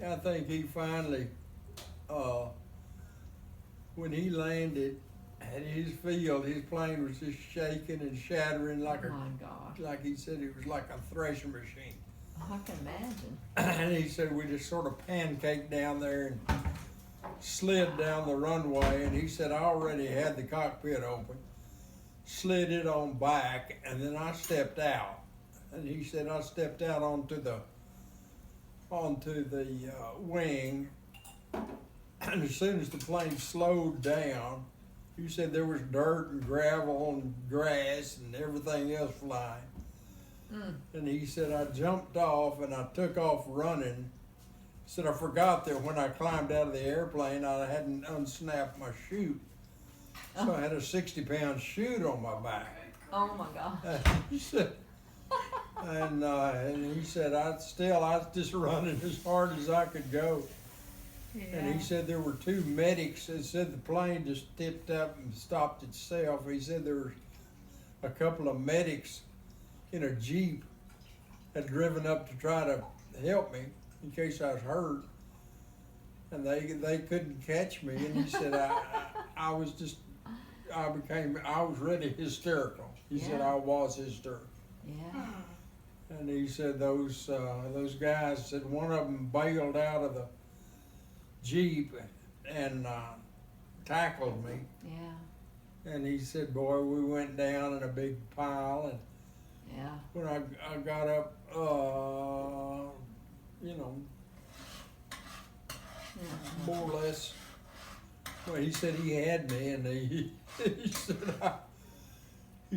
I think he finally, uh, when he landed at his field, his plane was just shaking and shattering Oh like my gosh. like he said, it was like a threshing machine. I can imagine. And he said we just sort of pancaked down there and slid down the runway. And he said I already had the cockpit open, slid it on back, and then I stepped out. And he said I stepped out onto the wing, and as soon as the plane slowed down, you said there was dirt and gravel and grass and everything else flying. Mm. And he said I jumped off and I took off running. He said I forgot that when I climbed out of the airplane I hadn't unsnapped my chute. So I had a 60-pound chute on my back. Oh my gosh. He said, and he said I was just running as hard as I could go. Yeah. And he said there were two medics that said the plane just tipped up and stopped itself. He said there were a couple of medics in a Jeep had driven up to try to help me in case I was hurt. And they couldn't catch me. And he said I was really hysterical. He said Yeah. I was hysterical. Yeah. And he said those guys said one of them bailed out of the Jeep and tackled me. Yeah. And he said, boy, we went down in a big pile. And Yeah. when I got up, more or less, well, he said he had me, and he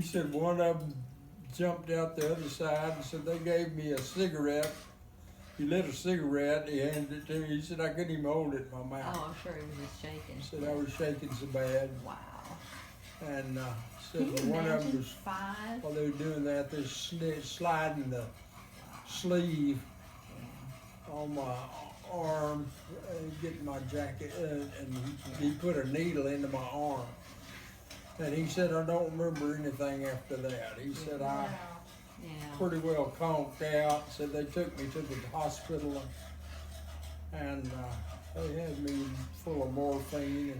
said one of them jumped out the other side and said they gave me a cigarette. He lit a cigarette, he handed it to me. He said I couldn't even hold it in my mouth. Oh, I'm sure he was just shaking. He said I was shaking so bad. Wow. And Can said you one of them imagine was, 5? while they were doing that, they sliding the sleeve on my arm, getting my jacket, and he put a needle into my arm. And he said, I don't remember anything after that. He said, I Yeah. pretty well conked out. Said they took me to the hospital and they had me full of morphine.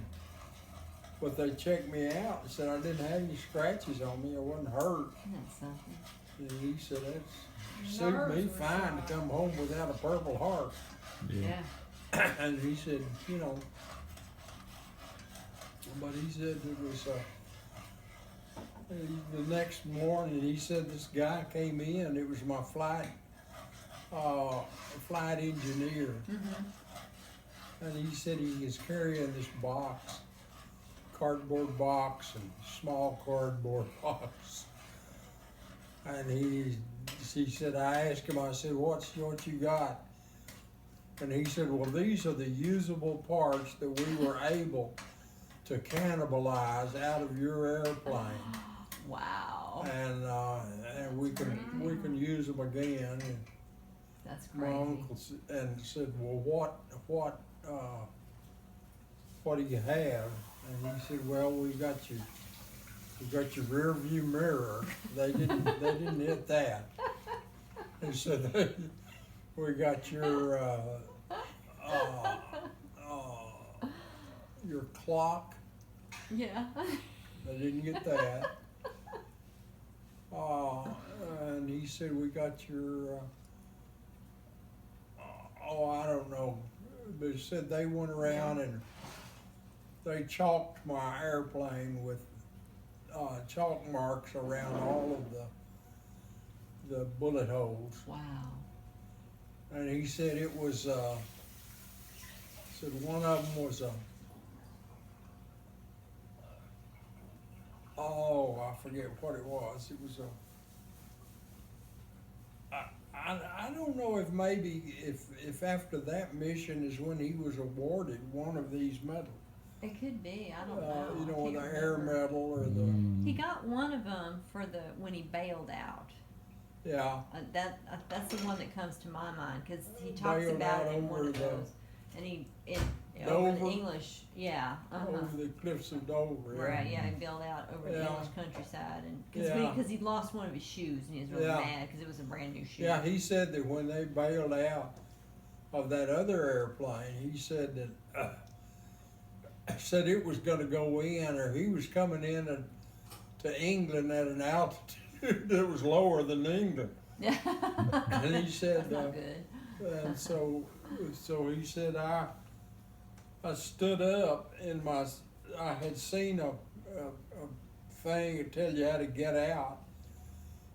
But they checked me out and said I didn't have any scratches on me. I wasn't hurt. That's something. And he said, that suited me fine to come home without a Purple Heart. Yeah. And he said, but he said it was the next morning. He said this guy came in. It was my flight engineer, and he said he was carrying this box, cardboard box, and small cardboard box. And he said, I asked him, I said, what you got? And he said, well, these are the usable parts that we were able to cannibalize out of your airplane. Wow. And we can use them again. And That's my crazy. uncle said, well, what do you have? And he said, well, we got your rear view mirror. They didn't hit that. He said, we got your clock. Yeah. They didn't get that. And he said, we got your, I don't know. But he said they went around and they chalked my airplane with chalk marks around all of the bullet holes. Wow. And he said it was, said one of them was I forget what it was. It was I don't know if maybe if after that mission is when he was awarded one of these medals. It could be. I don't know. I The can't air remember. medal or He got one of them for when he bailed out. yeah. That's the one that comes to my mind because he talks Bailed about out it in one over of the those, and over the Dover? English, yeah, Over the cliffs of Dover. right, yeah, he bailed out over the Yeah. English countryside, and Yeah. because he'd lost one of his shoes and he was really Yeah. mad because it was a brand new shoe. Yeah, he said that when they bailed out, of that other airplane. He said that said it was going to go in, or he was coming in to England at an altitude that was lower than England. And he said, That's not good. and so he said, I stood up in I had seen a thing that tell you how to get out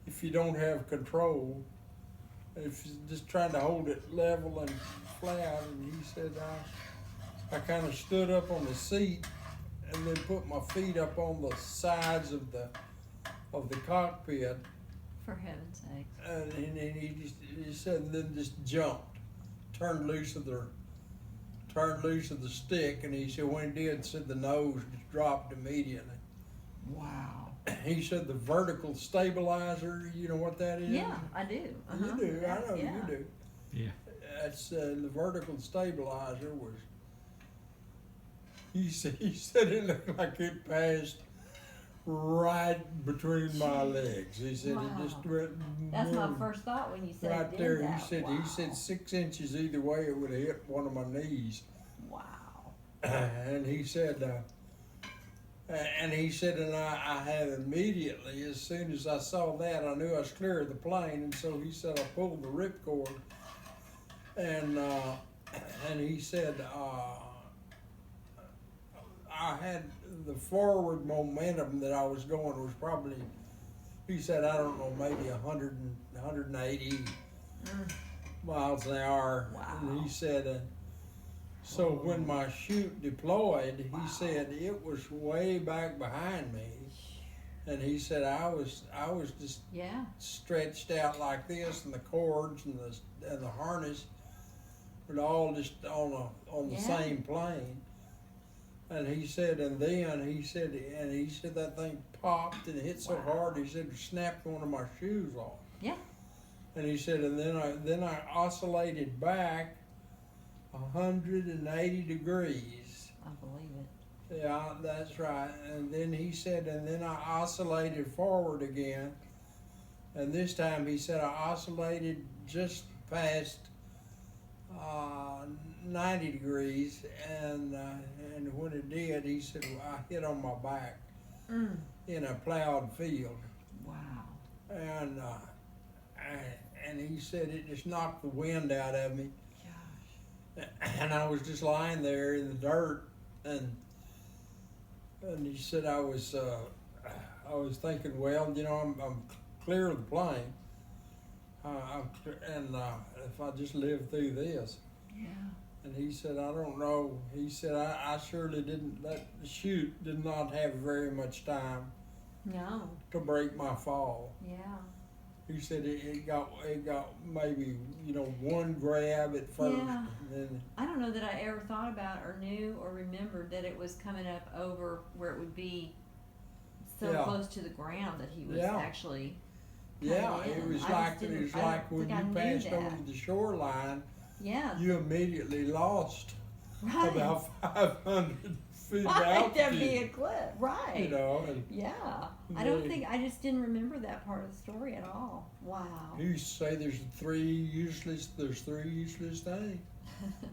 if you don't have control. If you're just trying to hold it level and flat, and he said, I kind of stood up on the seat and then put my feet up on the sides of the cockpit, For heaven's sake. and he said, and then just jumped, turned loose of the stick, and he said when he did, said the nose just dropped immediately. Wow. He said the vertical stabilizer, you know what that is? Yeah, I do. You do, I know Yeah. you do. Yeah. That's the vertical stabilizer was. He said it looked like it passed right between my legs. He said Wow. it just went. That's my first thought when you said it Right did there. that. He said 6 inches either way it would have hit one of my knees. Wow. And he said, and I had immediately, as soon as I saw that, I knew I was clear of the plane, and so he said I pulled the ripcord, and he said I had the forward momentum that I was going was probably, he said, I don't know, maybe 180 miles an hour. Wow. And he said, so when my chute deployed, he said it was way back behind me. And he said I was just Yeah. stretched out like this, and the cords and the harness were all just on the Yeah. same plane. And he said, and then he said that thing popped and hit so Wow. hard. He said it snapped one of my shoes off. Yeah. And he said, and then I oscillated back 180 degrees. I believe it. Yeah, that's right. And then he said, and then I oscillated forward again. And this time he said I oscillated just past 90 degrees. And when it did, he said, I hit on my back in a plowed field. Wow. And he said it just knocked the wind out of me. Gosh. And I was just lying there in the dirt, and he said I was thinking, well, you know, I'm clear of the plane, if I just live through this. Yeah. And he said, I don't know. He said I surely didn't. That chute did not have very much time No. to break my fall. Yeah. He said it got maybe, you know, one grab at first, Yeah. and then I don't know that I ever thought about or knew or remembered that it was coming up over where it would be so Yeah. close to the ground that he was Yeah. actually. yeah, coming it in. was I like just didn't- I don't when think I you knew passed that. over the shoreline, Yeah. you immediately lost Right. about 500 feet Right. There'd be a altitude. clip. Right. You know, and Yeah. I don't They- think I just didn't remember that part of the story at all. Wow. he used to say there's three useless things.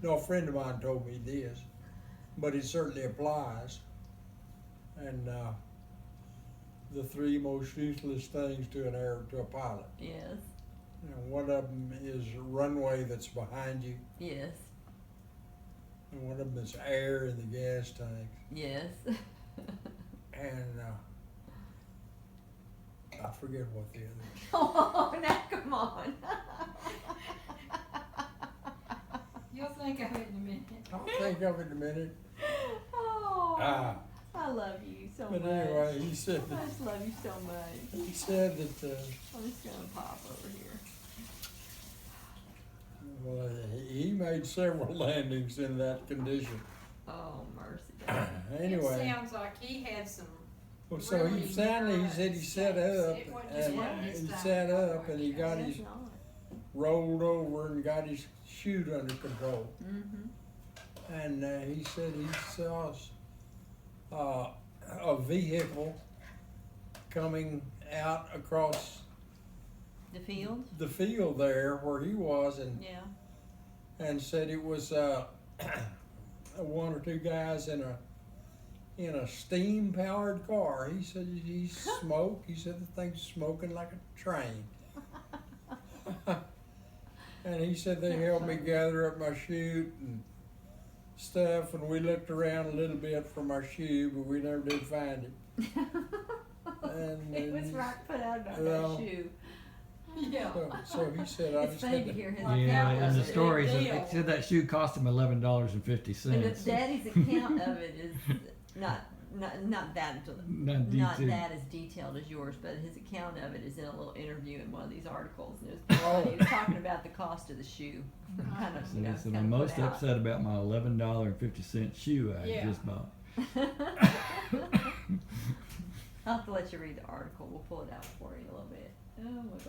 No, a friend of mine told me this, but it certainly applies. And the three most useless things to a pilot. Yes. You know, one of them is a runway that's behind you, Yes. and one of them is air in the gas tank. Yes. And I forget what the other. Oh, now come on. You'll think of it in a minute. I'll think of it in a minute. Oh, Ah, I love you so but much. anyway, he said I that. just love you so much. He said that. I'm just gonna pop over here. Well, he made several landings in that condition. Oh, mercy. Anyway, It sounds like he had some. well, so really he finally, he said he sat up, It wasn't just and one his he time sat or up, and he whatever. got his It's not. rolled over and got his chute under control. Mm-hmm. And he said he saw a vehicle coming out across The field? the field there where he was, Yeah. and said it was one or two guys in a steam powered car. He said he smoked. He said the thing's smoking like a train. And he said they helped me gather up my chute and stuff, and we looked around a little bit for my shoe, but we never did find it. And It was right put out on well, that shoe. Yeah. so he said I It's just funny had to to, hear his Like Yeah, that and the was a story big said, deal. it said that shoe cost him $11.50. And the daddy's account of it is not that Not detailed. that as detailed as yours, but his account of it is in a little interview in one of these articles, and it was pretty funny. He was talking about the cost of the shoe, kind of, So you know, he said, kind I'm of most put out. upset about my $11.50 shoe I Yeah. just bought. I'll have to let you read the article. We'll pull it out for you a little bit. Oh my god.